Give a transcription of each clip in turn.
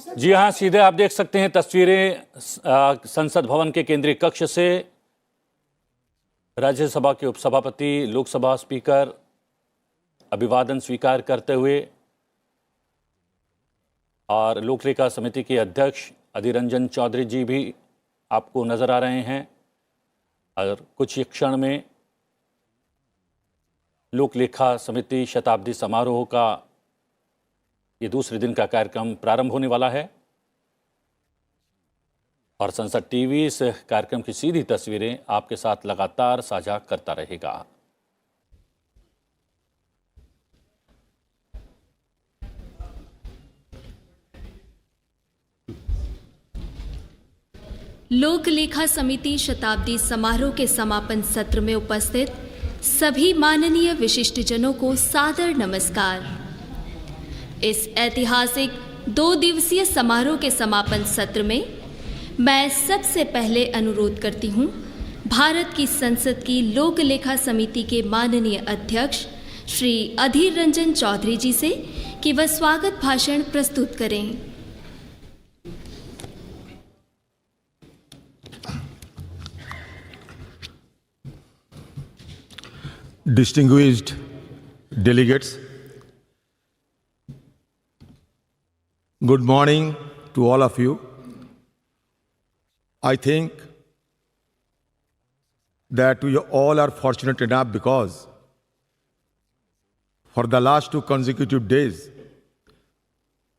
जी हाँ, सीधे आप देख सकते हैं तस्वीरें संसद भवन के केंद्रीय कक्ष से। राज्यसभा के उपसभापति, लोकसभा स्पीकर अभिवादन स्वीकार करते हुए और लोक लेखा समिति के अध्यक्ष अधीर रंजन चौधरी जी भी आपको नजर आ रहे हैं। और कुछ ही क्षण में लोक लेखा समिति शताब्दी समारोह का ये दूसरे दिन का कार्यक्रम प्रारंभ होने वाला है और संसद टीवी इस कार्यक्रम की सीधी तस्वीरें आपके साथ लगातार साझा करता रहेगा। लोक लेखा समिति शताब्दी समारोह के समापन सत्र में उपस्थित सभी माननीय विशिष्टजनों को सादर नमस्कार। इस ऐतिहासिक 2 दिवसीय समारोह के समापन सत्र में मैं सबसे पहले अनुरोध करती हूं भारत की संसद की लोक लेखा समिति के माननीय अध्यक्ष श्री अधीर रंजन चौधरी जी से कि वह स्वागत भाषण प्रस्तुत करें। Distinguished delegates, good morning to all of you. I think that we all are fortunate enough because for the last 2 consecutive days,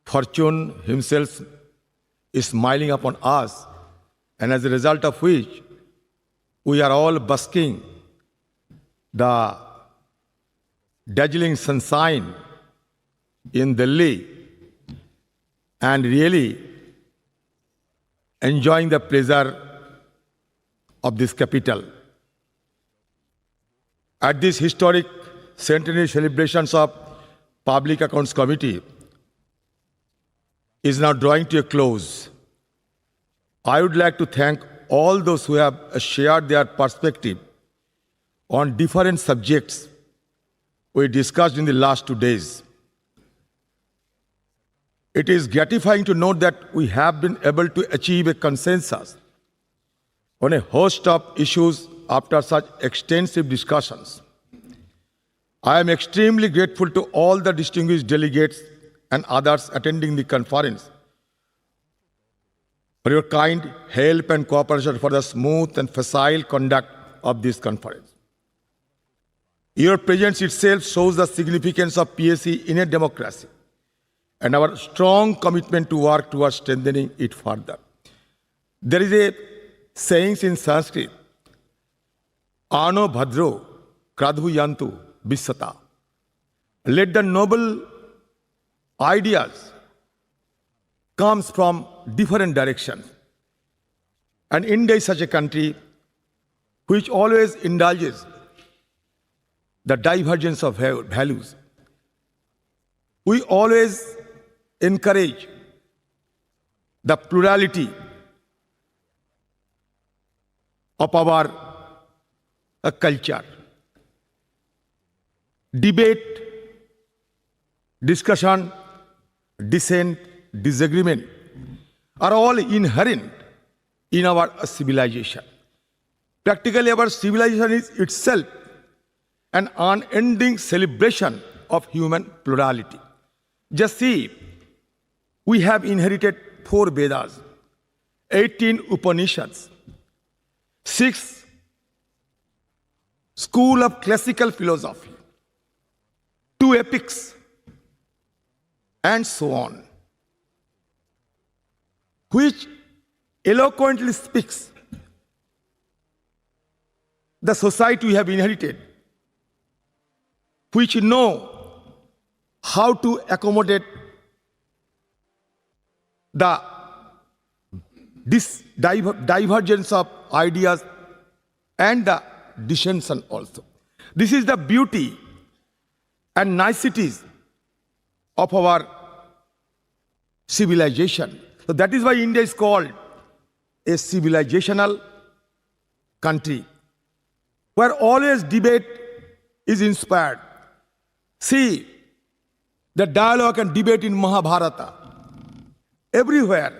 Fortune himself is smiling upon us, and as a result of which we are all basking the dazzling sunshine in Delhi and really enjoying the pleasure of this capital. At this historic centenary celebrations of Public Accounts Committee is now drawing to a close. I would like to thank all those who have shared their perspective on different subjects we discussed in the last 2 days. It is gratifying to note that we have been able to achieve a consensus on a host of issues after such extensive discussions. I am extremely grateful to all the distinguished delegates and others attending the conference for your kind help and cooperation for the smooth and facile conduct of this conference. Your presence itself shows the significance of PAC in a democracy and our strong commitment to work towards strengthening it further. There is a saying in Sanskrit, Ano Bhadro Kradhu Yantu Bisata. Let the noble ideas comes from different directions. And India is such a country which always indulges the divergence of values. We always encourage the plurality of our culture. Debate, discussion, dissent, disagreement are all inherent in our civilization. Practically, our civilization is itself an unending celebration of human plurality. Just see, we have inherited 4 Vedas, 18 Upanishads, 6 schools of classical philosophy, 2 epics, and so on, which eloquently speaks the society we have inherited, which know how to accommodate this divergence of ideas and the dissension also. This is the beauty and niceties of our civilization. So that is why India is called a civilizational country, where always debate is inspired. See, the dialogue and debate in Mahabharata everywhere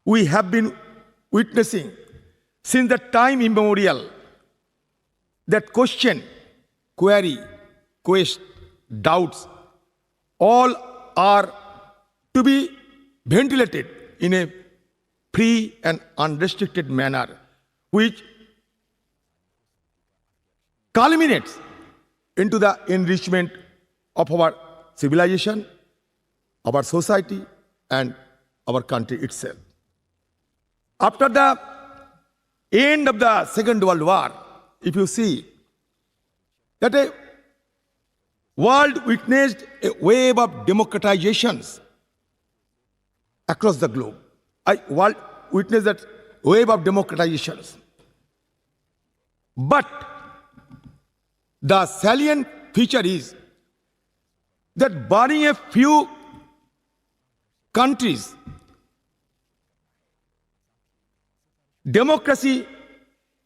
we have been witnessing since the time immemorial that question, query, quest, doubts, all are to be ventilated in a free and unrestricted manner, which culminates into the enrichment of our civilization, our society, and our country itself. After the end of the Second World War, if you see that a world witnessed a wave of democratizations across the globe. World witnessed that wave of democratizations. But the salient feature is that barring a few countries, democracy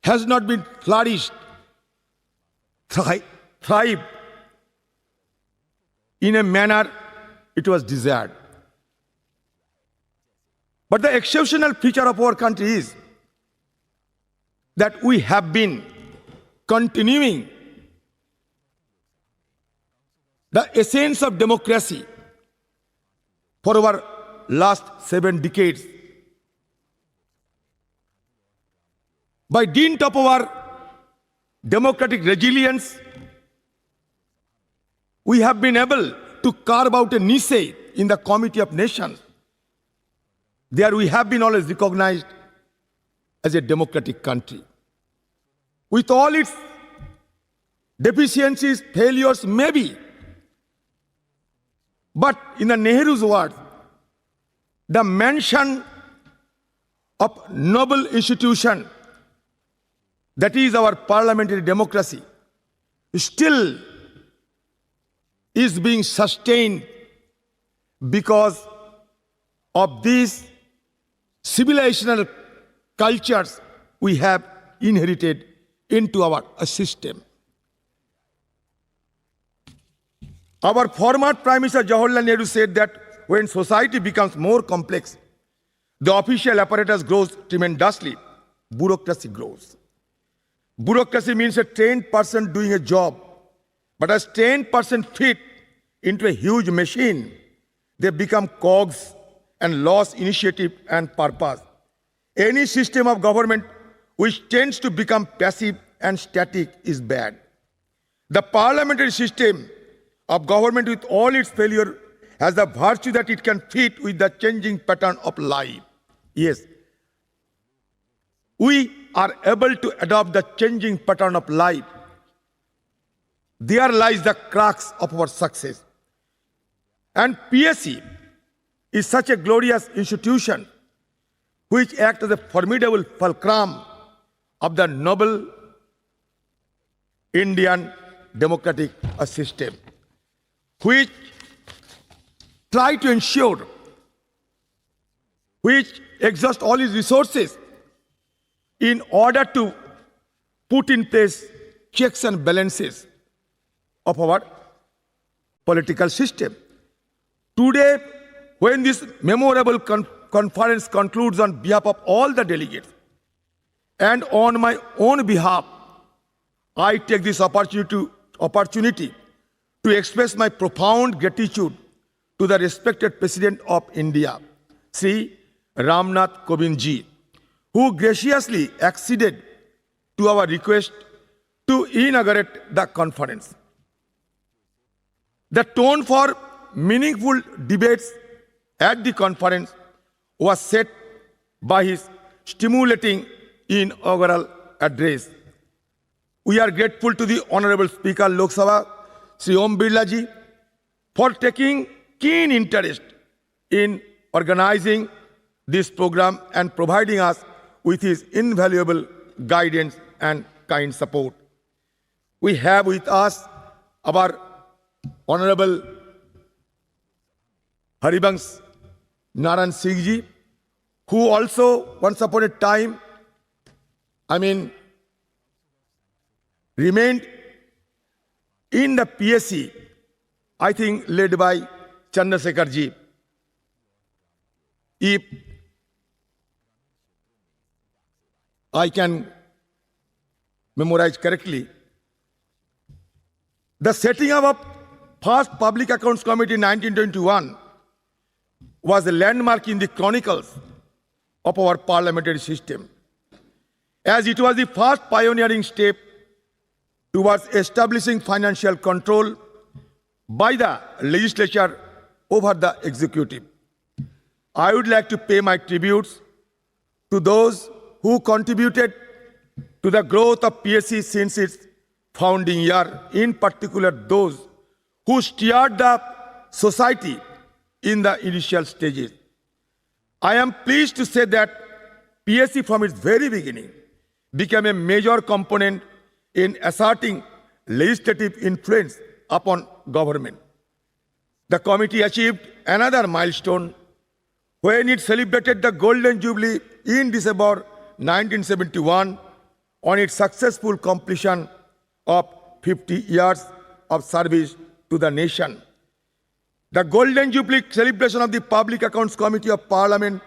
has not been flourished, thrived in a manner it was desired. But the exceptional feature of our country is that we have been continuing the essence of democracy for our last 7 decades. By dint of our democratic resilience, we have been able to carve out a niche in the Committee of Nations. There we have been always recognized as a democratic country. With all its deficiencies, failures, maybe. But in the Nehru's words, the mention of noble institution, that is our parliamentary democracy, still is being sustained because of these civilizational cultures we have inherited into our system. Our former Prime Minister Jawaharlal Nehru said that when society becomes more complex, the official apparatus grows tremendously, bureaucracy grows. Bureaucracy means a trained person doing a job, but as trained person fit into a huge machine, they become cogs and lose initiative and purpose. Any system of government which tends to become passive and static is bad. The parliamentary system of government, with all its failure, has the virtue that it can fit with the changing pattern of life. Yes, we are able to adopt the changing pattern of life. There lies the crux of our success. And PSC is such a glorious institution which acts as a formidable fulcrum of the noble Indian democratic system, which try to ensure, which exhaust all its resources in order to put in place checks and balances of our political system. Today, when this memorable conference concludes on behalf of all the delegates, and on my own behalf, I take this opportunity to express my profound gratitude to the respected President of India, Sri Ramnath Kovind ji, who graciously acceded to our request to inaugurate the conference. The tone for meaningful debates at the conference was set by his stimulating inaugural address. We are grateful to the Honorable Speaker Lok Sabha, Sri Om Birla ji, for taking keen interest in organizing this program and providing us with his invaluable guidance and kind support. We have with us our Honorable Harivansh Narayan Singh ji, who also once upon a time, remained in the PSC, I think led by Chandrasekhar ji. if I can memorize correctly, the setting up of first Public Accounts Committee in 1921 was a landmark in the chronicles of our parliamentary system, as it was the first pioneering step towards establishing financial control by the legislature over the executive. I would like to pay my tributes to those who contributed to the growth of PSC since its founding year, in particular those who steered the society in the initial stages. I am pleased to say that PSC from its very beginning became a major component in asserting legislative influence upon government. The committee achieved another milestone when it celebrated the Golden Jubilee in December 1971 on its successful completion of 50 years of service to the nation. The Golden Jubilee celebration of the Public Accounts Committee of Parliament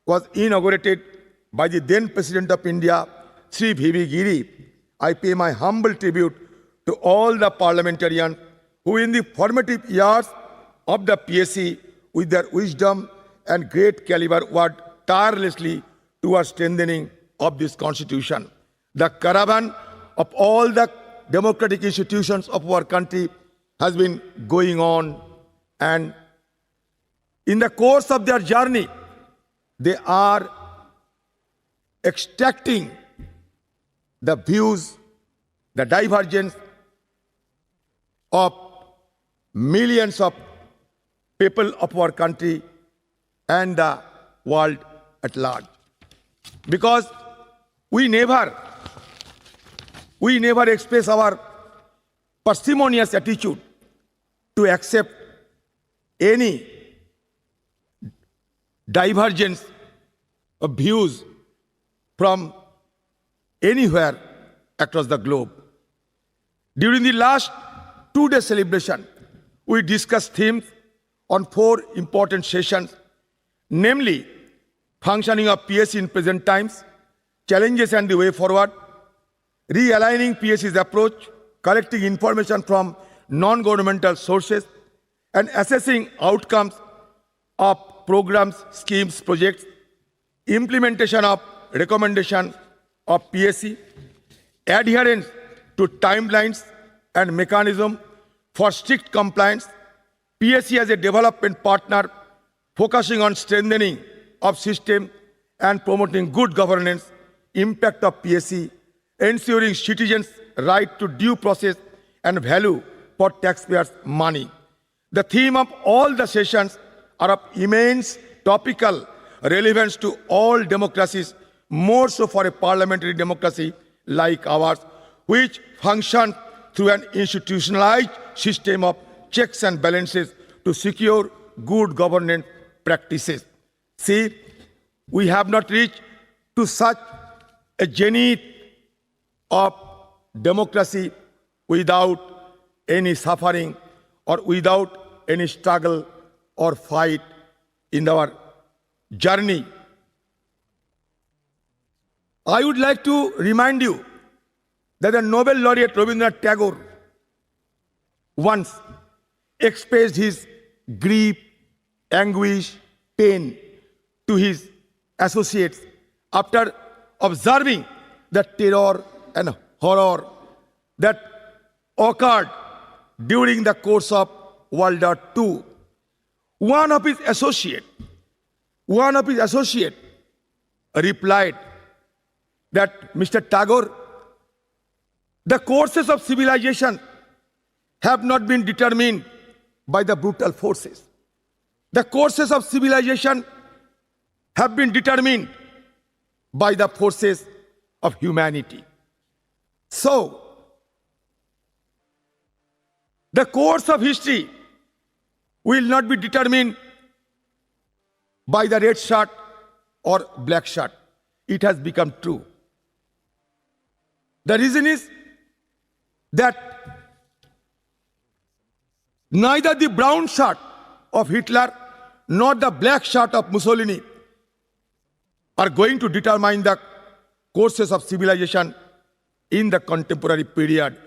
was inaugurated by the then President of India, Sri V.V. Giri. I pay my humble tribute to all the parliamentarians who in the formative years of the PSC, with their wisdom and great caliber, worked tirelessly towards strengthening of this constitution. The caravan of all the democratic institutions of our country has been going on, and in the course of their journey, they are extracting the views, the divergence of millions of people of our country and the world at large. Because we never express our parsimonious attitude to accept any divergence of views from anywhere across the globe. During the last 2-day celebration, we discussed themes on 4 important sessions, namely functioning of PSC in present times, challenges and the way forward, realigning PSC's approach, collecting information from non-governmental sources, and assessing outcomes of programs, schemes, projects, implementation of recommendation of PSC, adherence to timelines and mechanism for strict compliance, PSC as a development partner focusing on strengthening of system and promoting good governance, impact of PSC, ensuring citizens' right to due process and value for taxpayers' money. The theme of all the sessions are of immense topical relevance to all democracies, more so for a parliamentary democracy like ours, which functions through an institutionalized system of checks and balances to secure good governance practices. See, we have not reached to such a zenith of democracy without any suffering or without any struggle or fight in our journey. I would like to remind you that the Nobel laureate Rabindranath Tagore once expressed his grief, anguish, pain to his associates after observing the terror and horror that occurred during the course of World War II. One of his associates replied that, Mr. Tagore, the courses of civilization have not been determined by the brutal forces. The courses of civilization have been determined by the forces of humanity. So, the course of history will not be determined by the red shirt or black shirt. It has become true. The reason is that neither the brown shirt of Hitler nor the black shirt of Mussolini are going to determine the courses of civilization in the contemporary period.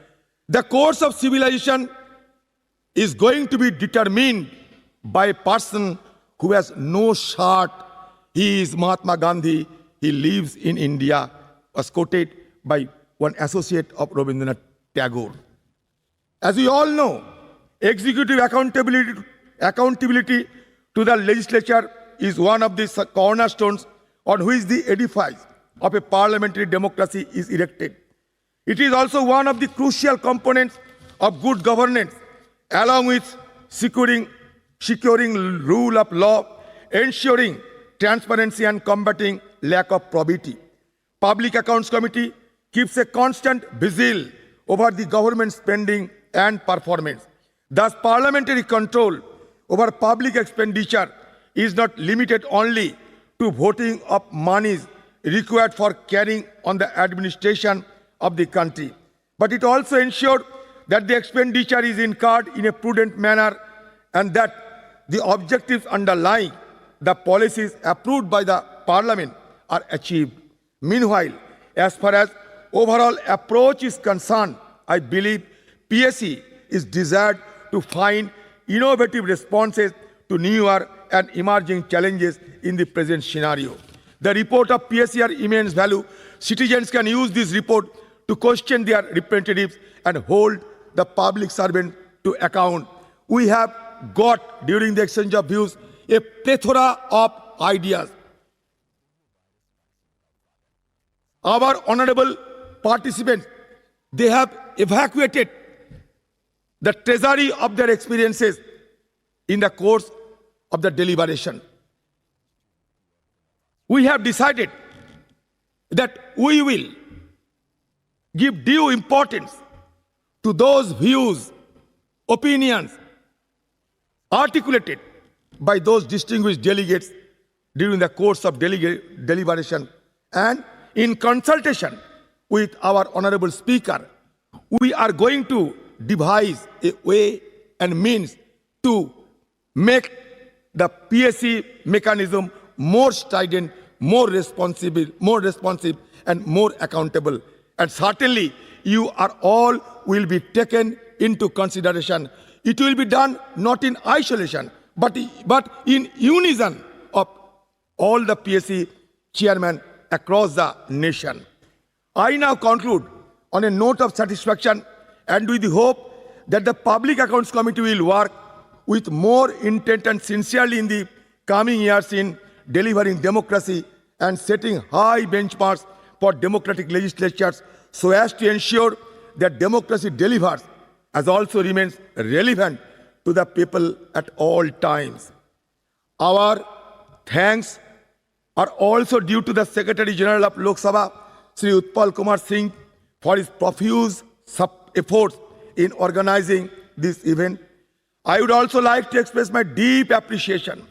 The course of civilization is going to be determined by a person who has no shirt. He is Mahatma Gandhi. He lives in India, was quoted by one associate of Rabindranath Tagore. As we all know, executive accountability to the legislature is one of the cornerstones on which the edifice of a parliamentary democracy is erected. It is also one of the crucial components of good governance, along with securing rule of law, ensuring transparency and combating lack of probity. Public Accounts Committee keeps a constant vigil over the government spending and performance. Thus, parliamentary control over public expenditure is not limited only to voting of monies required for carrying on the administration of the country, but it also ensures that the expenditure is incurred in a prudent manner and that the objectives underlying the policies approved by the Parliament are achieved. Meanwhile, as far as overall approach is concerned, I believe PSC is desired to find innovative responses to newer and emerging challenges in the present scenario. The report of PSC are immense value. Citizens can use this report to question their representatives and hold the public servant to account. We have got, during the exchange of views, a plethora of ideas. Our honorable participants, they have evacuated the treasury of their experiences in the course of the deliberation. We have decided that we will give due importance to those views, opinions articulated by those distinguished delegates during the course of deliberation, and in consultation with our honorable speaker, we are going to devise a way and means to make the PSC mechanism more strident, more responsive, and more accountable. And certainly, you are all will be taken into consideration. It will be done not in isolation, but in unison of all the PSC chairmen across the nation. I now conclude on a note of satisfaction and with the hope that the Public Accounts Committee will work with more intent and sincerely in the coming years in delivering democracy and setting high benchmarks for democratic legislatures so as to ensure that democracy delivers as also remains relevant to the people at all times. Our thanks are also due to the Secretary General of Lok Sabha, Sri Utpal Kumar Singh, for his profuse efforts in organizing this event. I would also like to express my deep appreciation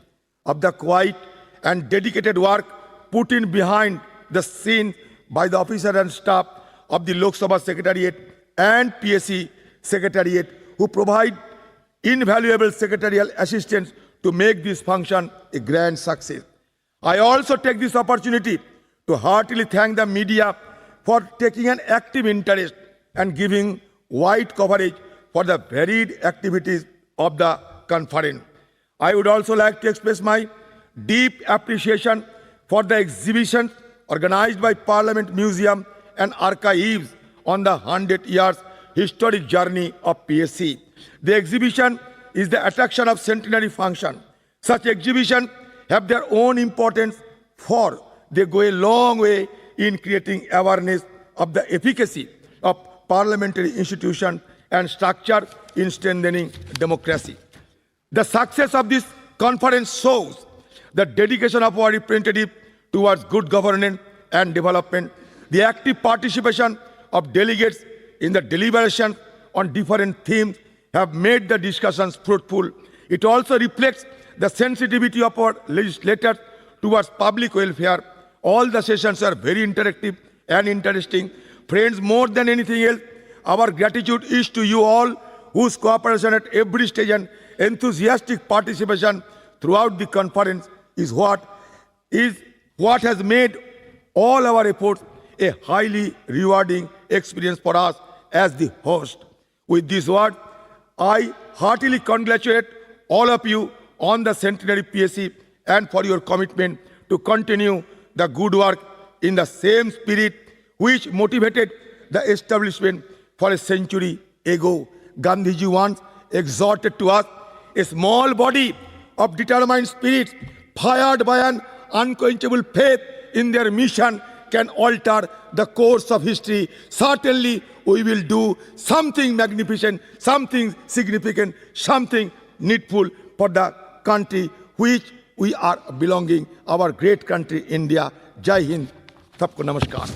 of the quiet and dedicated work put in behind the scenes by the officer and staff of the Lok Sabha Secretariat and PSC Secretariat, who provide invaluable secretarial assistance to make this function a grand success. I also take this opportunity to heartily thank the media for taking an active interest and giving wide coverage for the varied activities of the conference. I would also like to express my deep appreciation for the exhibition organized by Parliament Museum and Archives on the 100 years historic journey of PSC. The exhibition is the attraction of centenary function. Such exhibitions have their own importance, for they go a long way in creating awareness of the efficacy of parliamentary institutions and structure in strengthening democracy. The success of this conference shows the dedication of our representative towards good governance and development. The active participation of delegates in the deliberation on different themes have made the discussions fruitful. It also reflects the sensitivity of our legislators towards public welfare. All the sessions are very interactive and interesting. Friends, more than anything else, our gratitude is to you all, whose cooperation at every stage and enthusiastic participation throughout the conference is what is what has made all our efforts a highly rewarding experience for us as the host. With this word, I heartily congratulate all of you on the centenary PSC and for your commitment to continue the good work in the same spirit which motivated the establishment for a century ago. Gandhiji once exhorted to us, a small body of determined spirits fired by an unquenchable faith in their mission can alter the course of history. Certainly, we will do something magnificent, something significant, something needful for the country which we are belonging, our great country, India. Jai Hind. Sabko namaskar.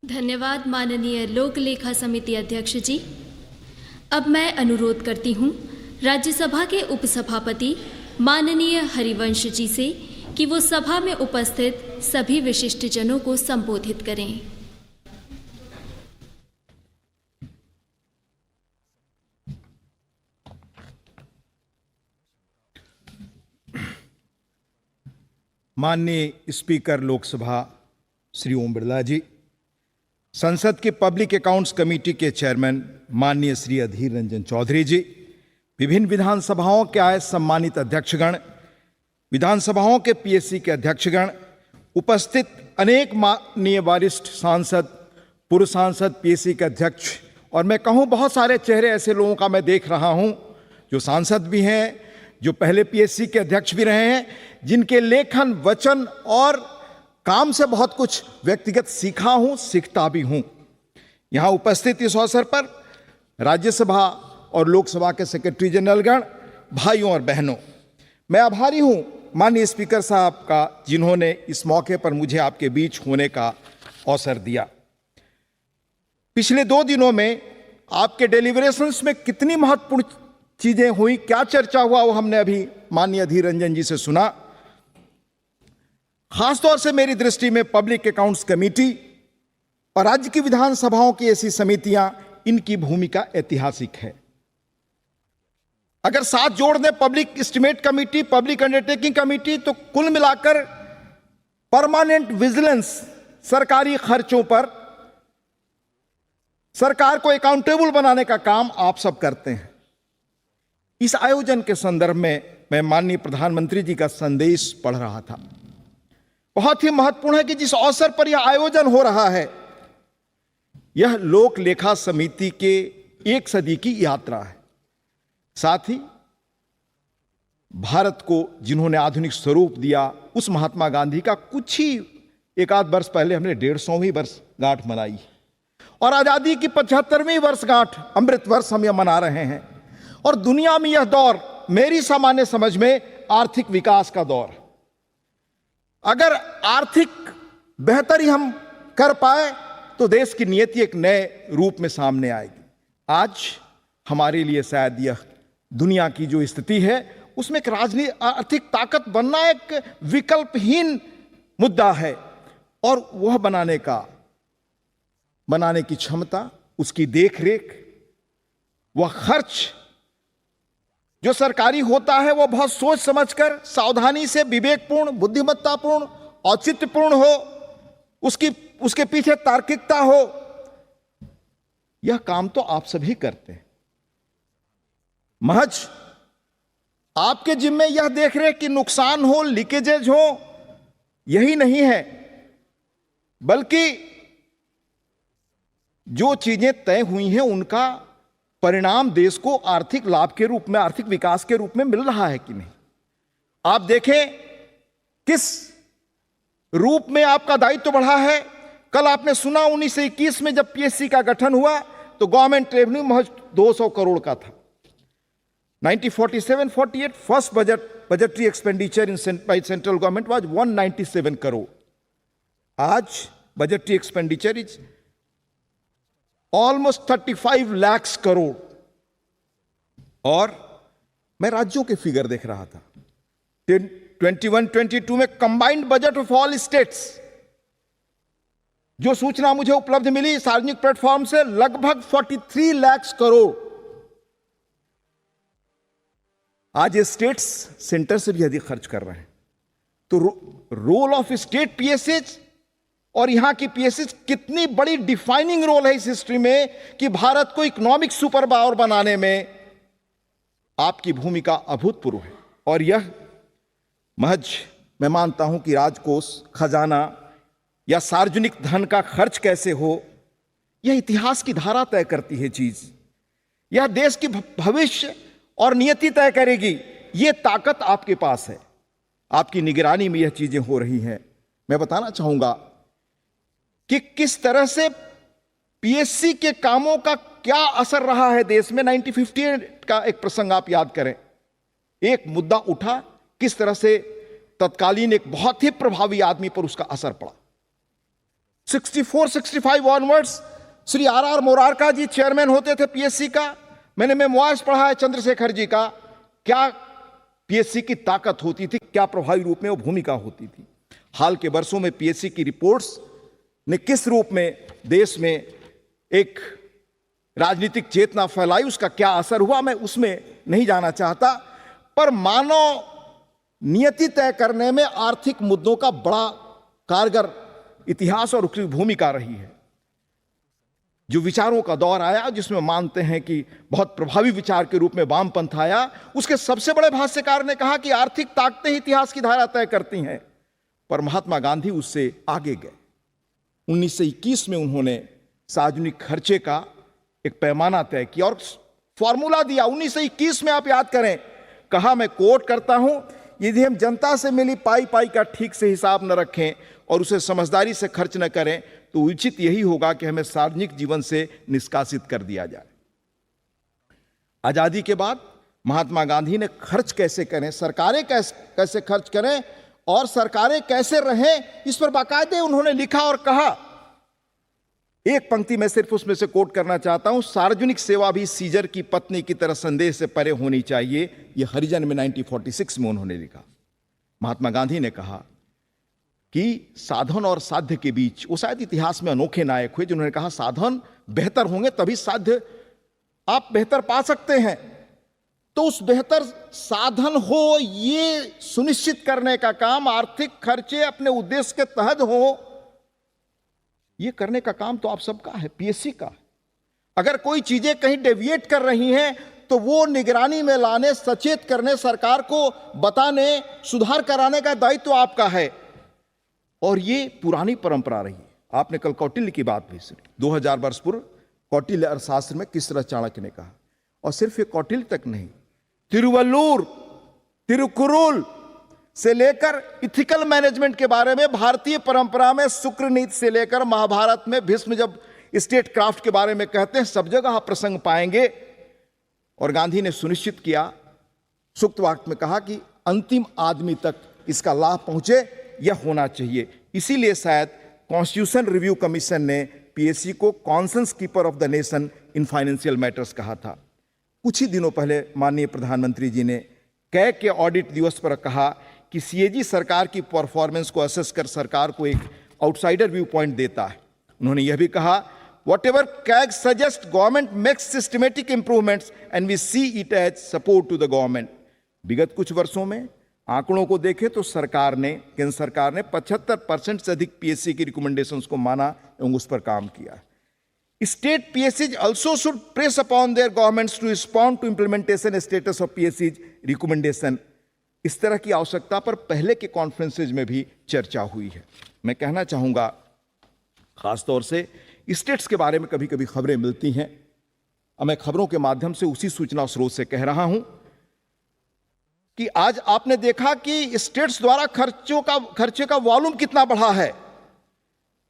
धन्यवाद माननीय लोक लेखा समिति अध्यक्ष जी। अब मैं अनुरोध करती हूँ राज्यसभा के उपसभापति माननीय हरिवंश जी से कि वो सभा में उपस्थित सभी विशिष्ट जनों को संबोधित करें। माननीय स्पीकर लोकसभा श्री ओम बिरला जी, संसद की पब्लिक अकाउंट्स कमेटी के चेयरमैन माननीय श्री अधीर रंजन चौधरी जी, विभिन्न विधानसभाओं के आए सम्मानित अध्यक्षगण, विधानसभाओं के पीएससी के अध्यक्षगण, उपस्थित अनेक माननीय वरिष्ठ सांसद, पूर्व सांसद, पीएससी के अध्यक्ष, और मैं कहूं बहुत सारे चेहरे ऐसे लोगों का मैं देख रहा हूं जो सांसद भी हैं, जो पहले पीएससी के अध्यक्ष भी रहे हैं, जिनके लेखन, वचन और काम से बहुत कुछ व्यक्तिगत सीखा हूं, सीखता भी हूं। यहां उपस्थित इस अवसर पर राज्यसभा और लोकसभा के सेक्रेटरी जनरलगण, भाइयों और बहनों, मैं आभारी हूं माननीय स्पीकर साहब का, जिन्होंने इस मौके पर मुझे आपके बीच होने का अवसर दिया। पिछले 2 दिनों में आपके डेलिब्रेशंस में कितनी महत्वपूर्ण चीजें हुई, क्या चर्चा हुआ, वो हमने अभी माननीय अधीर रंजन जी से सुना। खासतौर से मेरी दृष्टि में पब्लिक अकाउंट्स कमेटी और राज्य की विधानसभाओं की ऐसी समितियां, इनकी भूमिका ऐतिहासिक है। अगर साथ जोड़ दें public estimate committee, public undertaking committee, तो कुल मिलाकर परमानेंट विजिलेंस सरकारी खर्चों पर सरकार को अकाउंटेबल बनाने का काम आप सब करते हैं। इस आयोजन के संदर्भ में मैं माननीय प्रधानमंत्री जी का संदेश पढ़ रहा था। बहुत ही महत्वपूर्ण है कि जिस अवसर पर यह आयोजन हो रहा है, यह लोक लेखा समिति के 1 सदी की यात्रा है। साथ ही भारत को जिन्होंने आधुनिक स्वरूप दिया, उस महात्मा गांधी का कुछ ही 1 आध वर्ष पहले हमने 150वीं वर्षगांठ मनाई, और आजादी की 75वीं वर्षगांठ, अमृत वर्ष हम यह मना रहे हैं। और दुनिया में यह दौर मेरी सामान्य समझ में आर्थिक विकास का दौर है। अगर आर्थिक बेहतरी हम कर पाए तो देश की नीति एक नए रूप में सामने आएगी। आज हमारे लिए शायद यह दुनिया की जो स्थिति है, उसमें एक राजनीतिक आर्थिक ताकत बनना एक विकल्पहीन मुद्दा है, और वह बनाने की क्षमता, उसकी देखरेख, वह खर्च जो सरकारी होता है, वह बहुत सोच समझकर, सावधानी से, विवेकपूर्ण, बुद्धिमत्तापूर्ण, औचित्यपूर्ण हो, उसके पीछे तार्किकता हो। यह काम तो आप सभी करते हैं। महज आपके जिम्मे यह देख रेख कि नुकसान हो, लीकेजेज हो, यही नहीं है, बल्कि जो चीजें तय हुई हैं उनका परिणाम देश को आर्थिक लाभ के रूप में, आर्थिक विकास के रूप में मिल रहा है कि नहीं। आप देखें किस रूप में आपका दायित्व बढ़ा है। कल आपने सुना 1921 में जब पीएससी का गठन हुआ तो गवर्नमेंट रेवेन्यू महज 200 करोड़ का था। 1947-48 first budgetary expenditure by central government was 197 crore. आज budgetary expenditure is almost 35 lakh crore. और मैं राज्यों के फिगर देख रहा था, 21-22 में combined budget of all states, जो सूचना मुझे उपलब्ध मिली सार्वजनिक प्लेटफॉर्म से, लगभग 43 लाख करोड़। आज स्टेट्स सेंटर से भी अधिक खर्च कर रहे हैं। तो रोल ऑफ स्टेट पीएसएज और यहां की पीएसएज कितनी बड़ी डिफाइनिंग रोल है इस हिस्ट्री में कि भारत को इकोनॉमिक सुपर पावर बनाने में आपकी भूमिका अभूतपूर्व है। और यह महज मैं मानता हूं कि राजकोष, खजाना या सार्वजनिक धन का खर्च कैसे हो, यह इतिहास की धारा तय करती है चीज। यह देश की भविष्य और नियति तय करेगी। यह ताकत आपके पास है, आपकी निगरानी में यह चीजें हो रही हैं। मैं बताना चाहूंगा कि किस तरह से पीएससी के कामों का क्या असर रहा है देश में। 1958 का एक प्रसंग आप याद करें। एक मुद्दा उठा, किस तरह से तत्कालीन एक बहुत ही प्रभावी आदमी पर उसका असर पड़ा। 64-65 onwards Shri R Morarka ji chairman होते थे पीएससी का। मैंने मेमोइर्स पढ़ा है चंद्रशेखर जी का। क्या पीएससी की ताकत होती थी, क्या प्रभावी रूप में वो भूमिका होती थी। हाल के वर्षों में पीएससी की रिपोर्ट्स ने किस रूप में देश में एक राजनीतिक चेतना फैलाई, उसका क्या असर हुआ, मैं उसमें नहीं जाना चाहता। पर मानव नियति तय करने में आर्थिक मुद्दों का बड़ा कारगर इतिहास और उसकी भूमिका रही है। जो विचारों का दौर आया, जिसमें मानते हैं कि बहुत प्रभावी विचार के रूप में वामपंथ आया, उसके सबसे बड़े भाष्यकार ने कहा कि आर्थिक ताकतें ही इतिहास की धारा तय करती हैं। पर महात्मा गांधी उससे आगे गए। 1921 में उन्होंने सार्वजनिक खर्चे का एक पैमाना तय किया और फॉर्मूला दिया। 1921 में आप याद करें, कहा, मैं कोट करता हूं, यदि हम जनता से मिली पाई पाई का ठीक से हिसाब न रखें और उसे समझदारी से खर्च न करें तो उचित यही होगा कि हमें सार्वजनिक जीवन से निष्कासित कर दिया जाए। आजादी के बाद महात्मा गांधी ने खर्च कैसे करें, सरकारें कैसे खर्च करें और सरकारें कैसे रहें, इस पर बाकायदे उन्होंने लिखा और कहा। एक पंक्ति मैं सिर्फ उसमें से कोट करना चाहता हूं, सार्वजनिक सेवा भी सीजर की पत्नी की तरह संदेश से परे होनी चाहिए। यह हरिजन में 1946 में उन्होंने लिखा। महात्मा गांधी ने कहा कि साधन और साध्य के बीच, वो शायद इतिहास में अनोखे नायक हुए जिन्होंने कहा साधन बेहतर होंगे तभी साध्य आप बेहतर पा सकते हैं। तो उस बेहतर साधन हो, ये सुनिश्चित करने का काम, आर्थिक खर्चे अपने उद्देश्य के तहत हो, ये करने का काम तो आप सबका है, पीएससी का। अगर कोई चीजें कहीं डेविएट कर रही हैं तो वो निगरानी में लाने, सचेत करने, सरकार को बताने, सुधार कराने का दायित्व तो आपका है। और ये पुरानी परंपरा रही है। आपने कल कौटिल्य की बात भी सुनी। 2000 वर्ष पूर्व कौटिल्य अर्थशास्त्र में किस तरह चाणक्य ने कहा। और सिर्फ ये कौटिल्य तक नहीं, तिरुवल्लुर, तिरुकुरुल से लेकर इथिकल मैनेजमेंट के बारे में भारतीय परंपरा में शुक्र नीति से लेकर महाभारत में भीष्म जब स्टेट क्राफ्ट के बारे में कहते हैं, सब जगह आप प्रसंग पाएंगे। और गांधी ने सुनिश्चित किया, सूक्त वाक्य में कहा कि अंतिम आदमी तक इसका लाभ पहुंचे, यह होना चाहिए। इसीलिए शायद कॉन्स्टिट्यूशन रिव्यू कमीशन ने पीएससी को conscience keeper of the nation in financial matters कहा था। कुछ ही दिनों पहले माननीय प्रधानमंत्री जी ने कैग के ऑडिट दिवस पर कहा कि सीएजी सरकार की परफॉर्मेंस को असेस कर सरकार को एक आउटसाइडर व्यू पॉइंट देता है। उन्होंने यह भी कहा, whatever CAG suggests, government makes systematic improvements and we see it as support to the government. विगत कुछ वर्षों में आंकड़ों को देखें तो सरकार ने, केंद्र सरकार ने 75% से अधिक पीएससी की रिकमेंडेशंस को माना एवं उस पर काम किया। State PSCs also should press upon their governments to respond to implementation status of PSCs recommendation. इस तरह की आवश्यकता पर पहले के कॉन्फ्रेंसेज में भी चर्चा हुई है। मैं कहना चाहूंगा, खासतौर से स्टेट्स के बारे में कभी कभी खबरें मिलती हैं, और मैं खबरों के माध्यम से उसी सूचना स्रोत से कह रहा हूं कि आज आपने देखा कि स्टेट्स द्वारा खर्चे का वॉल्यूम कितना बढ़ा है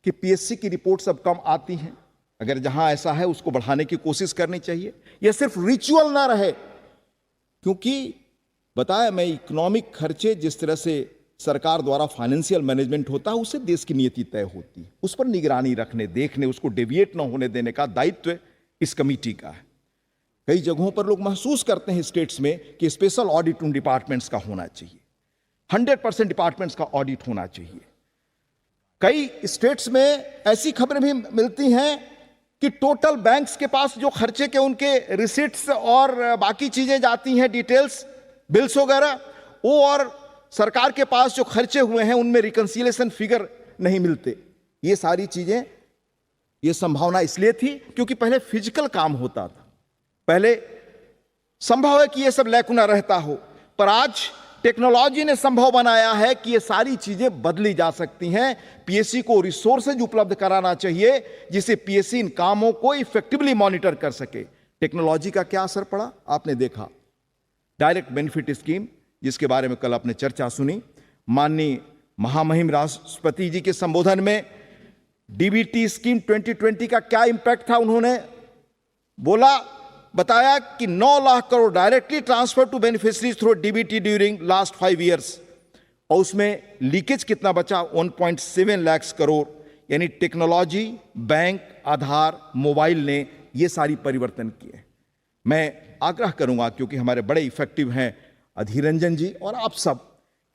कि पीएससी की रिपोर्ट्स अब कम आती हैं। अगर जहां ऐसा है उसको बढ़ाने की कोशिश करनी चाहिए। यह सिर्फ रिचुअल ना रहे, क्योंकि बताया मैं, इकोनॉमिक खर्चे जिस तरह से सरकार द्वारा फाइनेंशियल मैनेजमेंट होता है, उससे देश की नीति तय होती है। उस पर निगरानी रखने, देखने, उसको डेविएट न होने देने का दायित्व इस कमेटी का है। कई जगहों पर लोग महसूस करते हैं स्टेट्स में कि स्पेशल ऑडिट उन डिपार्टमेंट्स का होना चाहिए, 100% डिपार्टमेंट्स का ऑडिट होना चाहिए। कई स्टेट्स में ऐसी खबरें भी मिलती हैं कि टोटल बैंक्स के पास जो खर्चे के उनके रिसिट्स और बाकी चीजें जाती हैं, डिटेल्स, बिल्स वगैरह वो, और सरकार के पास जो खर्चे हुए हैं उनमें रिकंसिलिएशन फिगर नहीं मिलते। ये सारी चीजें, ये संभावना इसलिए थी क्योंकि पहले फिजिकल काम होता था, पहले संभव है कि ये सब लैकुना रहता हो, पर आज टेक्नोलॉजी ने संभव बनाया है कि ये सारी चीजें बदली जा सकती हैं। पीएससी को रिसोर्सेज उपलब्ध कराना चाहिए जिससे पीएससी इन कामों को इफेक्टिवली मॉनिटर कर सके। टेक्नोलॉजी का क्या असर पड़ा आपने देखा। डायरेक्ट बेनिफिट स्कीम जिसके बारे में कल आपने चर्चा सुनी, माननीय महामहिम राष्ट्रपति जी के संबोधन में डीबीटी स्कीम 2020 का क्या इंपैक्ट था, उन्होंने बताया कि 9 lakh crore directly transfer to beneficiaries through DBT during last 5 years, और उसमें लीकेज कितना बचा, 1.7 लाख करोड़। यानी टेक्नोलॉजी, बैंक, आधार, मोबाइल ने ये सारी परिवर्तन किए। मैं आग्रह करूंगा, क्योंकि हमारे बड़े इफेक्टिव हैं अधीर रंजन जी और आप सब,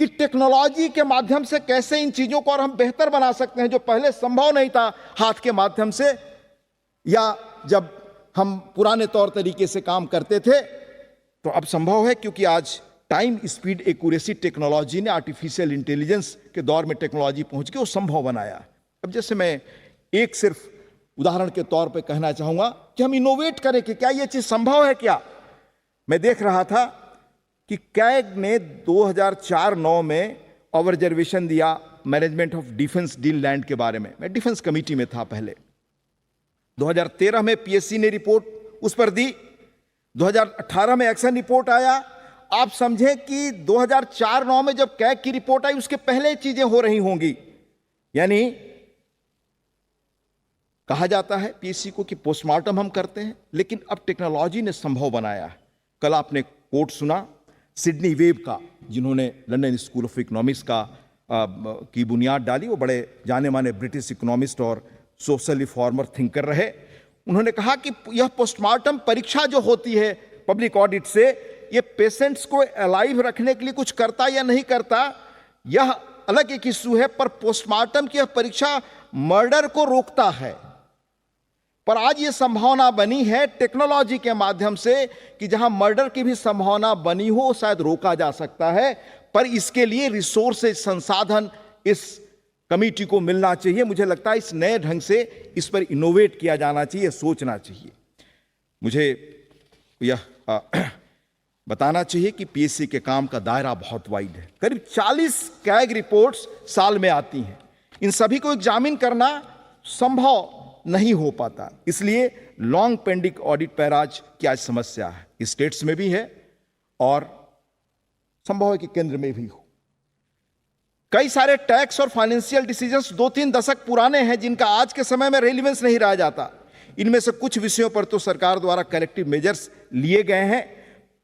कि टेक्नोलॉजी के माध्यम से कैसे इन चीजों को और हम बेहतर बना सकते हैं जो पहले संभव नहीं था हाथ के माध्यम से, या जब हम पुराने तौर तरीके से काम करते थे, तो अब संभव है क्योंकि आज टाइम स्पीड एक्यूरेसी टेक्नोलॉजी ने, आर्टिफिशियल इंटेलिजेंस के दौर में टेक्नोलॉजी पहुंच के वो संभव बनाया। अब जैसे मैं एक सिर्फ उदाहरण के तौर पे कहना चाहूंगा कि हम इनोवेट करें कि क्या ये चीज संभव है। क्या मैं देख रहा था कि कैग ने 2004-09 में ऑब्जर्वेशन दिया management of defence deal land के बारे में। मैं डिफेंस कमेटी में था पहले। 2013 में पीएससी ने रिपोर्ट उस पर दी, 2018 में एक्शन रिपोर्ट आया। आप समझें कि 2004-09 में जब कैग की रिपोर्ट आई उसके पहले चीजें हो रही होंगी। यानी कहा जाता है पीएससी को कि पोस्टमार्टम हम करते हैं, लेकिन अब टेक्नोलॉजी ने संभव बनाया है। कल आपने कोट सुना सिडनी वेब का, जिन्होंने लंदन स्कूल ऑफ इकोनॉमिक्स की बुनियाद डाली। वो बड़े जाने माने ब्रिटिश इकोनॉमिस्ट और सोशल रिफॉर्मर थिंकर रहे। उन्होंने कहा कि यह पोस्टमार्टम परीक्षा जो होती है पब्लिक ऑडिट से, ये पेशेंट्स को अलाइव रखने के लिए कुछ करता या नहीं करता, यह अलग एक इश्यू है, पर पोस्टमार्टम की यह परीक्षा मर्डर को रोकता है। पर आज ये संभावना बनी है टेक्नोलॉजी के माध्यम से कि जहां मर्डर की भी संभावना बनी हो शायद रोका जा सकता है, पर इसके लिए रिसोर्सेज, संसाधन इस कमेटी को मिलना चाहिए। मुझे लगता है इस नए ढंग से इस पर इनोवेट किया जाना चाहिए, सोचना चाहिए। मुझे यह बताना चाहिए कि पीएससी के काम का दायरा बहुत वाइड है। करीब 40 कैग रिपोर्ट्स साल में आती हैं। इन सभी को एग्जामिन करना संभव नहीं हो पाता, इसलिए लॉन्ग पेंडिंग ऑडिट पैराज की आज समस्या है। स्टेट्स में भी है और संभव है कि केंद्र में भी हो। कई सारे टैक्स और फाइनेंशियल डिसीजंस 2-3 दशक पुराने हैं जिनका आज के समय में रेलेवेंस नहीं रह जाता। इनमें से कुछ विषयों पर तो सरकार द्वारा करेक्टिव मेजर्स लिए गए हैं।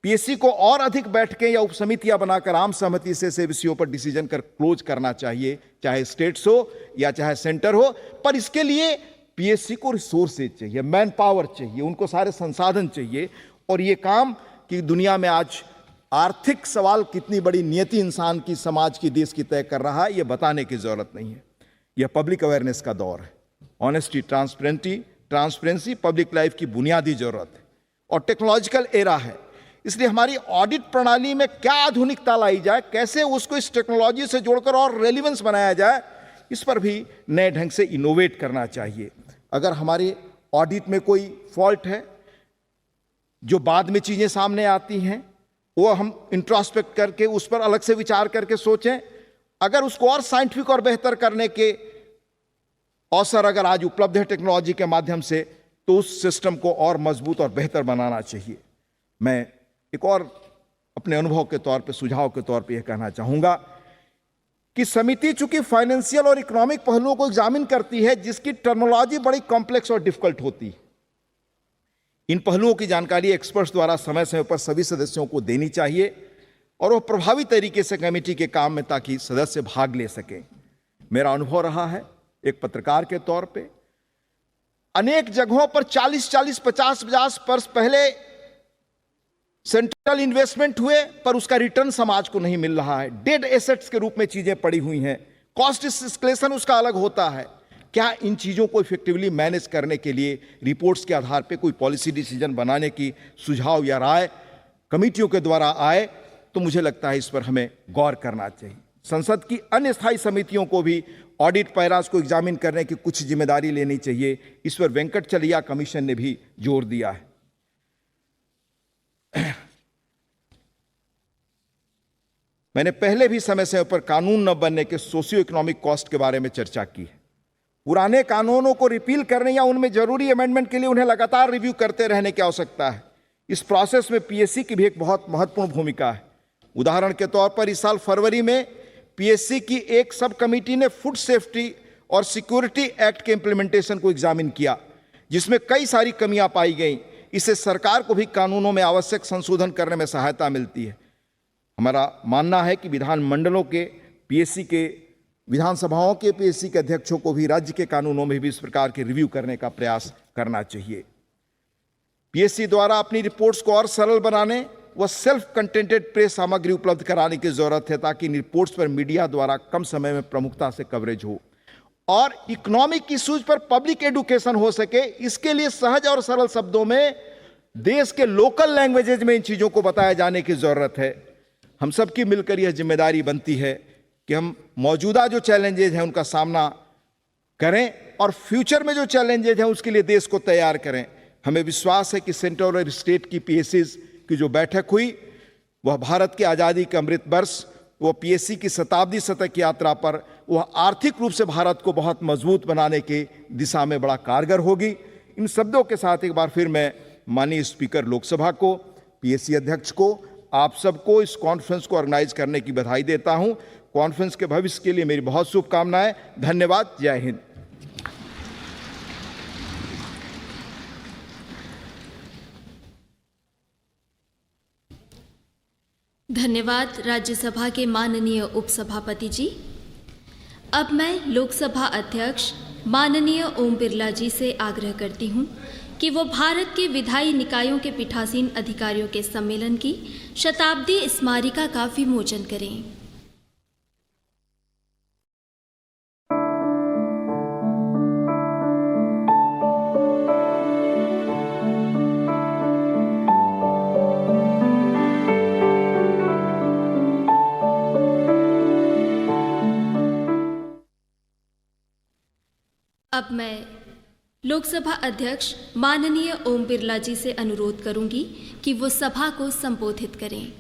पीएससी को और अधिक बैठकें या उपसमितियां बनाकर आम सहमति से विषयों पर डिसीजन कर क्लोज करना चाहिए, चाहे स्टेट्स हो या चाहे सेंटर हो। पर इसके लिए पीएससी को रिसोर्सेज चाहिए, मैन पावर चाहिए, उनको सारे संसाधन चाहिए। और ये काम की दुनिया में आज आर्थिक सवाल कितनी बड़ी नियति इंसान की, समाज की, देश की तय कर रहा है, यह बताने की जरूरत नहीं है। यह पब्लिक अवेयरनेस का दौर है। ऑनेस्टी, ट्रांसपेरेंसी पब्लिक लाइफ की बुनियादी जरूरत है और टेक्नोलॉजिकल एरा है। इसलिए हमारी ऑडिट प्रणाली में क्या आधुनिकता लाई जाए, कैसे उसको इस टेक्नोलॉजी से जोड़कर और रेलिवेंस बनाया जाए, इस पर भी नए ढंग से इनोवेट करना चाहिए। अगर हमारे ऑडिट में कोई फॉल्ट है, जो बाद में चीजें सामने आती हैं, वो हम इंट्रोस्पेक्ट करके उस पर अलग से विचार करके सोचें। अगर उसको और साइंटिफिक और बेहतर करने के अवसर अगर आज उपलब्ध है टेक्नोलॉजी के माध्यम से, तो उस सिस्टम को और मजबूत और बेहतर बनाना चाहिए। मैं एक और अपने अनुभव के तौर पे, सुझाव के तौर पे यह कहना चाहूंगा कि समिति चूंकि फाइनेंशियल और इकोनॉमिक पहलुओं को एग्जामिन करती है, जिसकी टर्मिनोलॉजी बड़ी कॉम्प्लेक्स और डिफिकल्ट होती है। इन पहलुओं की जानकारी एक्सपर्ट्स द्वारा समय समय पर सभी सदस्यों को देनी चाहिए और वह प्रभावी तरीके से कमेटी के काम में, ताकि सदस्य भाग ले सकें। मेरा अनुभव रहा है एक पत्रकार के तौर पे, अनेक जगहों पर 40-40, 50-50 वर्ष पहले सेंट्रल इन्वेस्टमेंट हुए, पर उसका रिटर्न समाज को नहीं मिल रहा है। डेड एसेट्स के रूप में चीजें पड़ी हुई हैं। कॉस्ट एस्केलेशन उसका अलग होता है। क्या इन चीजों को इफेक्टिवली मैनेज करने के लिए रिपोर्ट्स के आधार पर कोई पॉलिसी डिसीजन बनाने की सुझाव या राय कमिटियों के द्वारा आए, तो मुझे लगता है इस पर हमें गौर करना चाहिए। संसद की अन्य स्थायी समितियों को भी ऑडिट पैरास को एग्जामिन करने की कुछ जिम्मेदारी लेनी चाहिए। इस पर वेंकटचलैया कमीशन ने भी जोर दिया है। मैंने पहले भी समय समय पर कानून न बनने के सोशियो इकोनॉमिक कॉस्ट के बारे में चर्चा की है। पुराने कानूनों को रिपील करने या उनमें जरूरी अमेंडमेंट के लिए उन्हें लगातार रिव्यू करते रहने की आवश्यकता है। इस प्रोसेस में पीएससी की भी एक बहुत महत्वपूर्ण भूमिका है। उदाहरण के तौर पर इस साल फरवरी में पीएससी की एक सब कमेटी ने फूड सेफ्टी और सिक्योरिटी एक्ट के इंप्लीमेंटेशन को एग्जामिन किया, जिसमें कई सारी कमियां पाई गई। इससे सरकार को भी कानूनों में आवश्यक संशोधन करने में सहायता मिलती है। हमारा मानना है कि विधानमंडलों के पीएससी के विधानसभाओं के पीएससी के अध्यक्षों को भी राज्य के कानूनों में भी इस प्रकार के रिव्यू करने का प्रयास करना चाहिए। पीएससी द्वारा अपनी रिपोर्ट्स को और सरल बनाने व सेल्फ कंटेंटेड प्रेस सामग्री उपलब्ध कराने की जरूरत है, ताकि इन रिपोर्ट्स पर मीडिया द्वारा कम समय में प्रमुखता से कवरेज हो और इकोनॉमिक इश्यूज पर पब्लिक एडुकेशन हो सके। इसके लिए सहज और सरल शब्दों में देश के लोकल लैंग्वेजेज में इन चीजों को बताया जाने की जरूरत है। हम सबकी मिलकर यह जिम्मेदारी बनती है कि हम मौजूदा जो चैलेंजेज हैं उनका सामना करें और फ्यूचर में जो चैलेंजेज हैं उसके लिए देश को तैयार करें। हमें विश्वास है कि सेंट्रल और स्टेट की पीएससीज की जो बैठक हुई वह भारत की आज़ादी के अमृत वर्ष, वह पीएससी की शताब्दी शतक यात्रा पर वह आर्थिक रूप से भारत को बहुत मजबूत बनाने की दिशा में बड़ा कारगर होगी। इन शब्दों के साथ एक बार फिर मैं माननीय स्पीकर लोकसभा को, पीएससी अध्यक्ष को, आप सबको इस कॉन्फ्रेंस को ऑर्गेनाइज करने की बधाई देता हूं। कॉन्फ्रेंस के भविष्य के लिए मेरी बहुत शुभकामनाएं। धन्यवाद। जय हिंद। धन्यवाद राज्यसभा के माननीय उपसभापति जी। अब मैं लोकसभा अध्यक्ष माननीय ओम बिरला जी से आग्रह करती हूं कि वो भारत के विधायी निकायों के पीठासीन अधिकारियों के सम्मेलन की शताब्दी स्मारिका का विमोचन करें। अब मैं लोकसभा अध्यक्ष माननीय ओम बिरला जी से अनुरोध करूंगी कि वो सभा को संबोधित करें।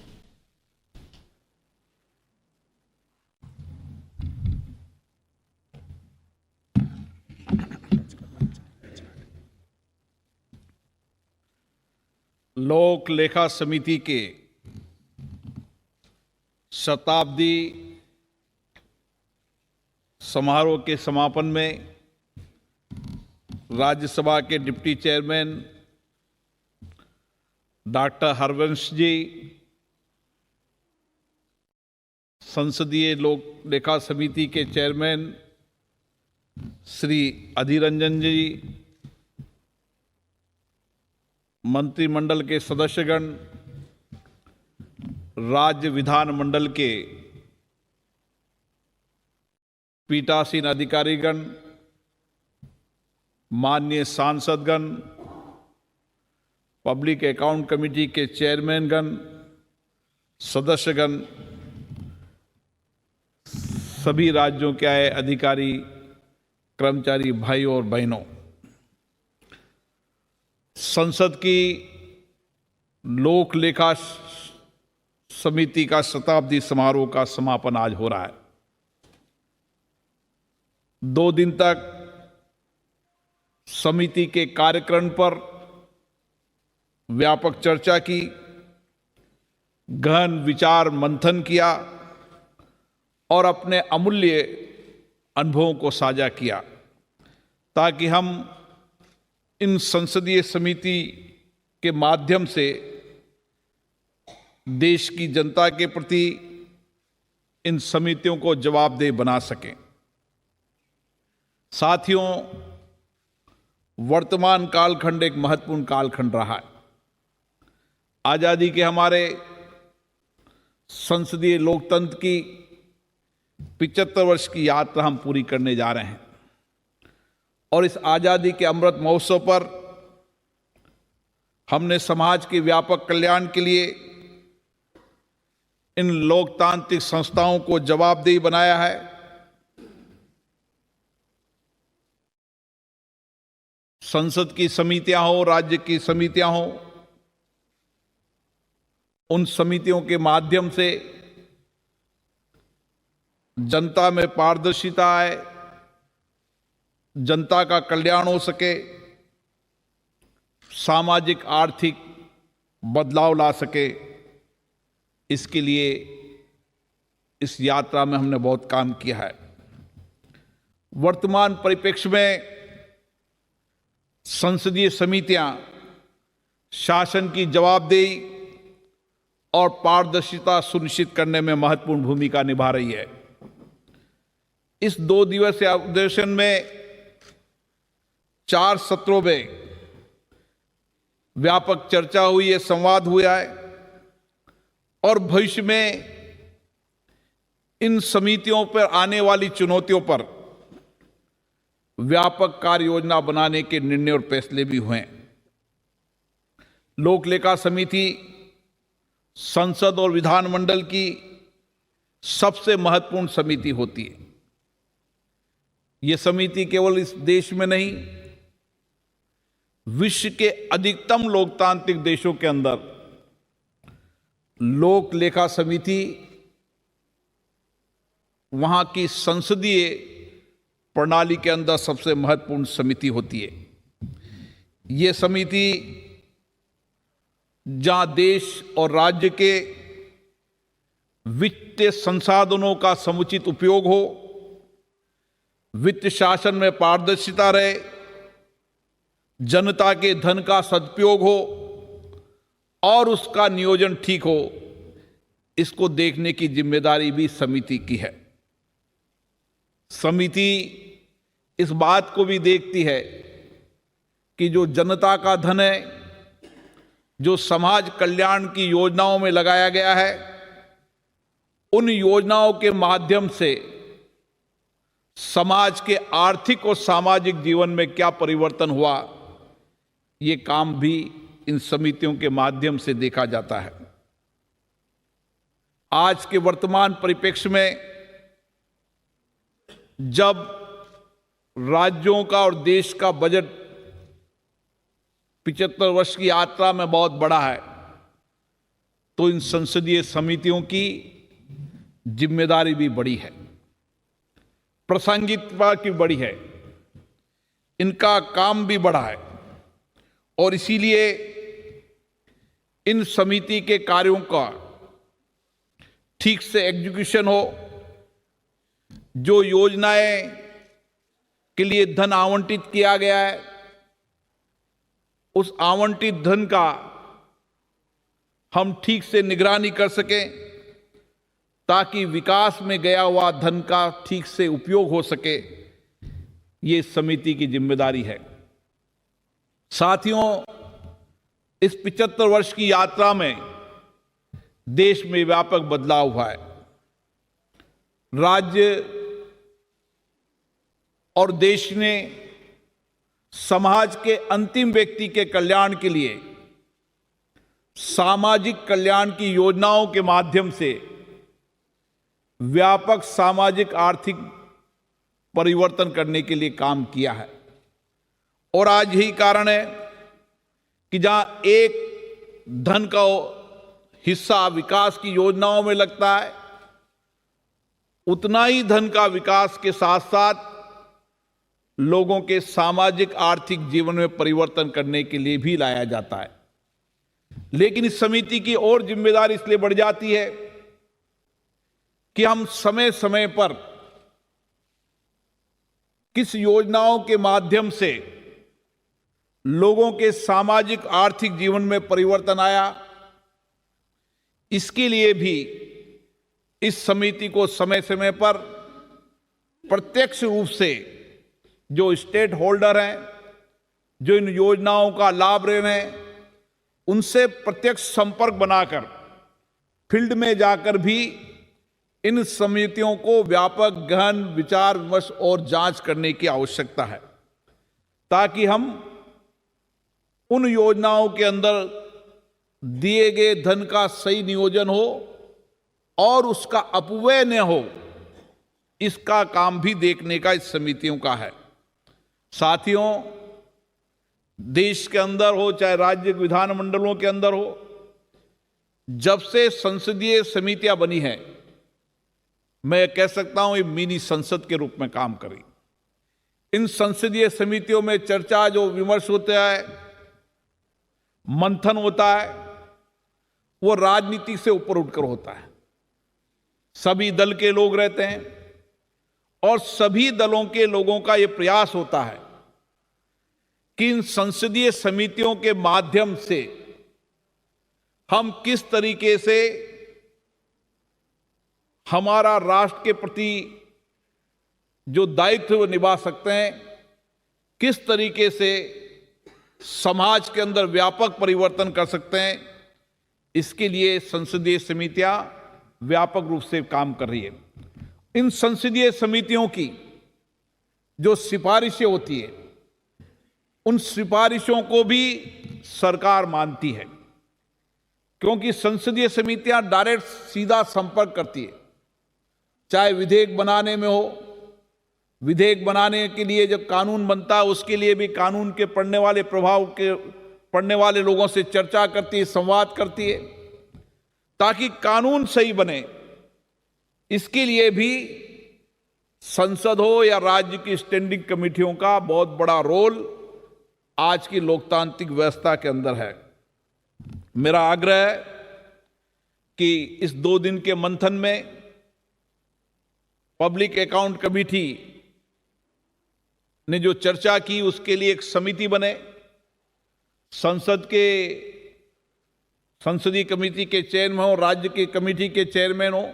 लोक लेखा समिति के शताब्दी समारोह के समापन में राज्यसभा के डिप्टी चेयरमैन डॉक्टर हरवंश जी, संसदीय लोक लेखा समिति के चेयरमैन श्री अधीर रंजन जी, मंत्रिमंडल के सदस्यगण, राज्य विधानमंडल के पीठासीन अधिकारीगण, माननीय सांसदगण, पब्लिक अकाउंट कमेटी के चेयरमैनगण, सदस्यगण, सभी राज्यों के आए अधिकारी, कर्मचारी भाइयों और बहनों, संसद की लोक लेखा समिति का शताब्दी समारोह का समापन आज हो रहा है। 2 दिन तक समिति के कार्यक्रम पर व्यापक चर्चा की, गहन विचार मंथन किया और अपने अमूल्य अनुभवों को साझा किया, ताकि हम इन संसदीय समिति के माध्यम से देश की जनता के प्रति इन समितियों को जवाबदेह बना सकें। साथियों, वर्तमान कालखंड एक महत्वपूर्ण कालखंड रहा है। आजादी के हमारे संसदीय लोकतंत्र की 75 वर्ष की यात्रा हम पूरी करने जा रहे हैं और इस आजादी के अमृत महोत्सव पर हमने समाज के व्यापक कल्याण के लिए इन लोकतांत्रिक संस्थाओं को जवाबदेही बनाया है। संसद की समितियां हो, राज्य की समितियां हो, उन समितियों के माध्यम से जनता में पारदर्शिता आए, जनता का कल्याण हो सके, सामाजिक आर्थिक बदलाव ला सके। इसके लिए इस यात्रा में हमने बहुत काम किया है। वर्तमान परिप्रेक्ष्य में संसदीय समितियां शासन की जवाबदेही और पारदर्शिता सुनिश्चित करने में महत्वपूर्ण भूमिका निभा रही है। इस 2 दिवसीय अधिवेशन में 4 सत्रों में व्यापक चर्चा हुई है, संवाद हुआ है और भविष्य में इन समितियों पर आने वाली चुनौतियों पर व्यापक कार्य योजना बनाने के निर्णय और फैसले भी हुए। लोक लेखा समिति संसद और विधानमंडल की सबसे महत्वपूर्ण समिति होती है। यह समिति केवल इस देश में नहीं, विश्व के अधिकतम लोकतांत्रिक देशों के अंदर लोक लेखा समिति वहां की संसदीय प्रणाली के अंदर सबसे महत्वपूर्ण समिति होती है। यह समिति जहां देश और राज्य के वित्तीय संसाधनों का समुचित उपयोग हो, वित्त शासन में पारदर्शिता रहे, जनता के धन का सदुपयोग हो और उसका नियोजन ठीक हो, इसको देखने की जिम्मेदारी भी समिति की है। समिति इस बात को भी देखती है कि जो जनता का धन है, जो समाज कल्याण की योजनाओं में लगाया गया है, उन योजनाओं के माध्यम से समाज के आर्थिक और सामाजिक जीवन में क्या परिवर्तन हुआ, ये काम भी इन समितियों के माध्यम से देखा जाता है। आज के वर्तमान परिप्रेक्ष्य में जब राज्यों का और देश का बजट 75 वर्ष की यात्रा में बहुत बड़ा है, तो इन संसदीय समितियों की जिम्मेदारी भी बड़ी है, प्रासंगिकता की बड़ी है, इनका काम भी बड़ा है और इसीलिए इन समिति के कार्यों का ठीक से एग्जीक्यूशन हो, जो योजनाएं के लिए धन आवंटित किया गया है, उस आवंटित धन का हम ठीक से निगरानी कर सकें ताकि विकास में गया हुआ धन का ठीक से उपयोग हो सके। ये समिति की जिम्मेदारी है। साथियों, इस 75 वर्ष की यात्रा में देश में व्यापक बदलाव हुआ है। राज्य और देश ने समाज के अंतिम व्यक्ति के कल्याण के लिए सामाजिक कल्याण की योजनाओं के माध्यम से व्यापक सामाजिक आर्थिक परिवर्तन करने के लिए काम किया है। और आज यही कारण है कि जहां एक धन का हिस्सा विकास की योजनाओं में लगता है, उतना ही धन का विकास के साथ साथ लोगों के सामाजिक आर्थिक जीवन में परिवर्तन करने के लिए भी लाया जाता है। लेकिन इस समिति की और जिम्मेदारी इसलिए बढ़ जाती है कि हम समय समय पर किस योजनाओं के माध्यम से लोगों के सामाजिक आर्थिक जीवन में परिवर्तन आया, इसके लिए भी इस समिति को समय समय पर प्रत्यक्ष रूप से जो स्टेक होल्डर हैं, जो इन योजनाओं का लाभ ले रहे हैं, उनसे प्रत्यक्ष संपर्क बनाकर फील्ड में जाकर भी इन समितियों को व्यापक गहन विचार विमर्श और जांच करने की आवश्यकता है, ताकि हम उन योजनाओं के अंदर दिए गए धन का सही नियोजन हो और उसका अपव्यय न हो, इसका काम भी देखने का इस समितियों का है। साथियों, देश के अंदर हो चाहे राज्य विधानमंडलों के अंदर हो, जब से संसदीय समितियां बनी हैं, मैं कह सकता हूं ये मिनी संसद के रूप में काम करी। इन संसदीय समितियों में चर्चा, जो विमर्श होता है, मंथन होता है, वो राजनीति से ऊपर उठकर होता है। सभी दल के लोग रहते हैं और सभी दलों के लोगों का यह प्रयास होता है कि इन संसदीय समितियों के माध्यम से हम किस तरीके से हमारा राष्ट्र के प्रति जो दायित्व निभा सकते हैं, किस तरीके से समाज के अंदर व्यापक परिवर्तन कर सकते हैं, इसके लिए संसदीय समितियां व्यापक रूप से काम कर रही है। इन संसदीय समितियों की जो सिफारिशें होती है, उन सिफारिशों को भी सरकार मानती है, क्योंकि संसदीय समितियां डायरेक्ट सीधा संपर्क करती है। चाहे विधेयक बनाने में हो, विधेयक बनाने के लिए जब कानून बनता है, उसके लिए भी कानून के पढ़ने वाले प्रभाव के पढ़ने वाले लोगों से चर्चा करती है, संवाद करती है, ताकि कानून सही बने। इसके लिए भी संसद हो या राज्य की स्टैंडिंग कमेटियों का बहुत बड़ा रोल आज की लोकतांत्रिक व्यवस्था के अंदर है। मेरा आग्रह है कि इस 2 दिन के मंथन में पब्लिक अकाउंट कमेटी ने जो चर्चा की, उसके लिए एक समिति बने। संसद के संसदीय कमेटी के चेयरमैन हो, राज्य की कमेटी के चेयरमैन हो,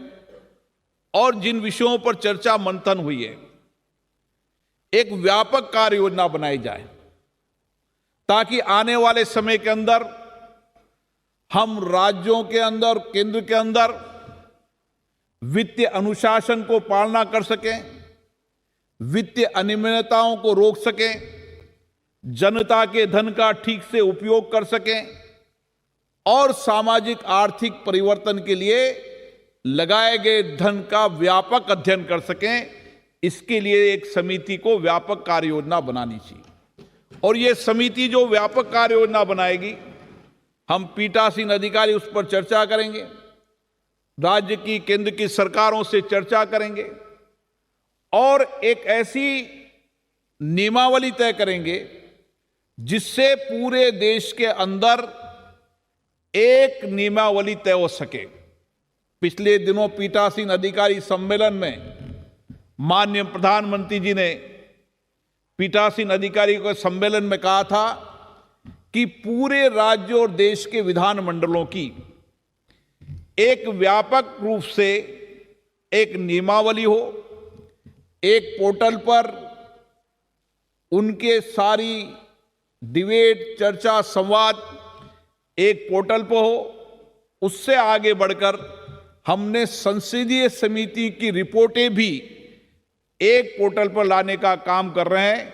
और जिन विषयों पर चर्चा मंथन हुई है, एक व्यापक कार्य योजना बनाई जाए, ताकि आने वाले समय के अंदर हम राज्यों के अंदर, केंद्र के अंदर वित्तीय अनुशासन को पालना कर सकें, वित्तीय अनियमितताओं को रोक सकें, जनता के धन का ठीक से उपयोग कर सकें और सामाजिक आर्थिक परिवर्तन के लिए लगाए गए धन का व्यापक अध्ययन कर सकें। इसके लिए एक समिति को व्यापक कार्य योजना बनानी चाहिए। और ये समिति जो व्यापक कार्य योजना बनाएगी, हम पीठासीन अधिकारी उस पर चर्चा करेंगे, राज्य की, केंद्र की सरकारों से चर्चा करेंगे और एक ऐसी नियमावली तय करेंगे जिससे पूरे देश के अंदर एक नियमावली तय हो सके। पिछले दिनों पीठासीन अधिकारी सम्मेलन में माननीय प्रधानमंत्री जी ने पीठासीन अधिकारी के सम्मेलन में कहा था कि पूरे राज्य और देश के विधानमंडलों की एक व्यापक रूप से एक नियमावली हो, एक पोर्टल पर उनके सारी डिबेट, चर्चा, संवाद एक पोर्टल पर हो। उससे आगे बढ़कर हमने संसदीय समिति की रिपोर्टें भी एक पोर्टल पर लाने का काम कर रहे हैं।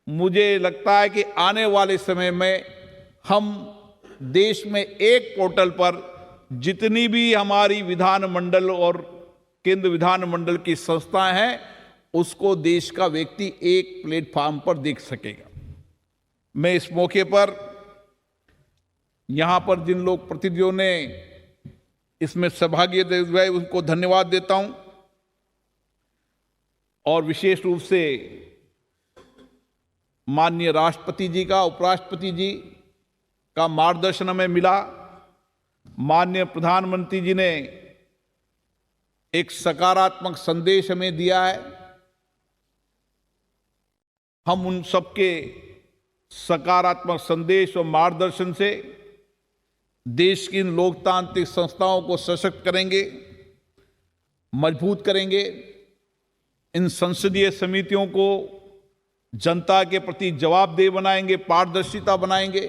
मुझे लगता है कि आने वाले समय में हम देश में एक पोर्टल पर जितनी भी हमारी विधानमंडल और केंद्र विधानमंडल की संस्थाएं हैं, उसको देश का व्यक्ति एक प्लेटफॉर्म पर देख सकेगा। मैं इस मौके पर यहां पर जिन लोग प्रतिनिधियों ने इसमें सहभागिता हुए उनको धन्यवाद देता हूं और विशेष रूप से माननीय राष्ट्रपति जी का, उपराष्ट्रपति जी का मार्गदर्शन हमें मिला। माननीय प्रधानमंत्री जी ने एक सकारात्मक संदेश हमें दिया है। हम उन सबके सकारात्मक संदेश और मार्गदर्शन से देश की इन लोकतांत्रिक संस्थाओं को सशक्त करेंगे, मजबूत करेंगे। इन संसदीय समितियों को जनता के प्रति जवाबदेह बनाएंगे, पारदर्शिता बनाएंगे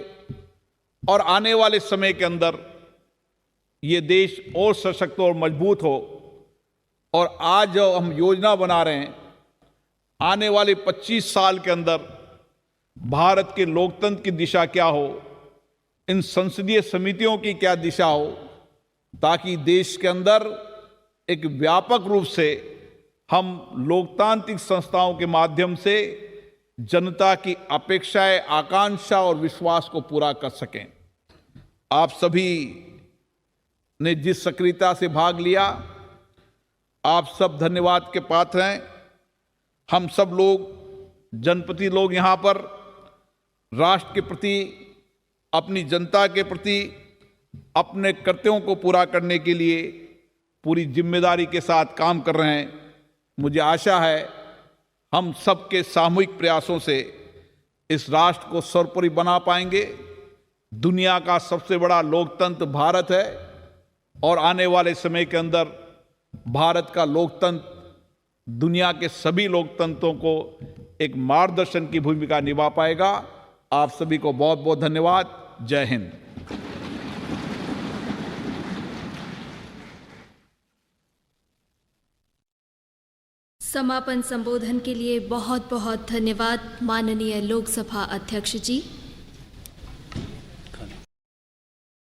और आने वाले समय के अंदर ये देश और सशक्त और मजबूत हो। और आज जो हम योजना बना रहे हैं, आने वाले 25 साल के अंदर भारत के लोकतंत्र की दिशा क्या हो, इन संसदीय समितियों की क्या दिशा हो, ताकि देश के अंदर एक व्यापक रूप से हम लोकतांत्रिक संस्थाओं के माध्यम से जनता की अपेक्षाएं, आकांक्षा और विश्वास को पूरा कर सकें। आप सभी ने जिस सक्रियता से भाग लिया, आप सब धन्यवाद के पात्र हैं। हम सब लोग, जनप्रति लोग यहाँ पर राष्ट्र के प्रति, अपनी जनता के प्रति अपने कर्तव्यों को पूरा करने के लिए पूरी जिम्मेदारी के साथ काम कर रहे हैं। मुझे आशा है हम सबके सामूहिक प्रयासों से इस राष्ट्र को सर्वोपरि बना पाएंगे। दुनिया का सबसे बड़ा लोकतंत्र भारत है और आने वाले समय के अंदर भारत का लोकतंत्र दुनिया के सभी लोकतंत्रों को एक मार्गदर्शन की भूमिका निभा पाएगा। आप सभी को बहुत बहुत धन्यवाद। जय हिंद। समापन संबोधन के लिए बहुत बहुत धन्यवाद माननीय लोकसभा अध्यक्ष जी।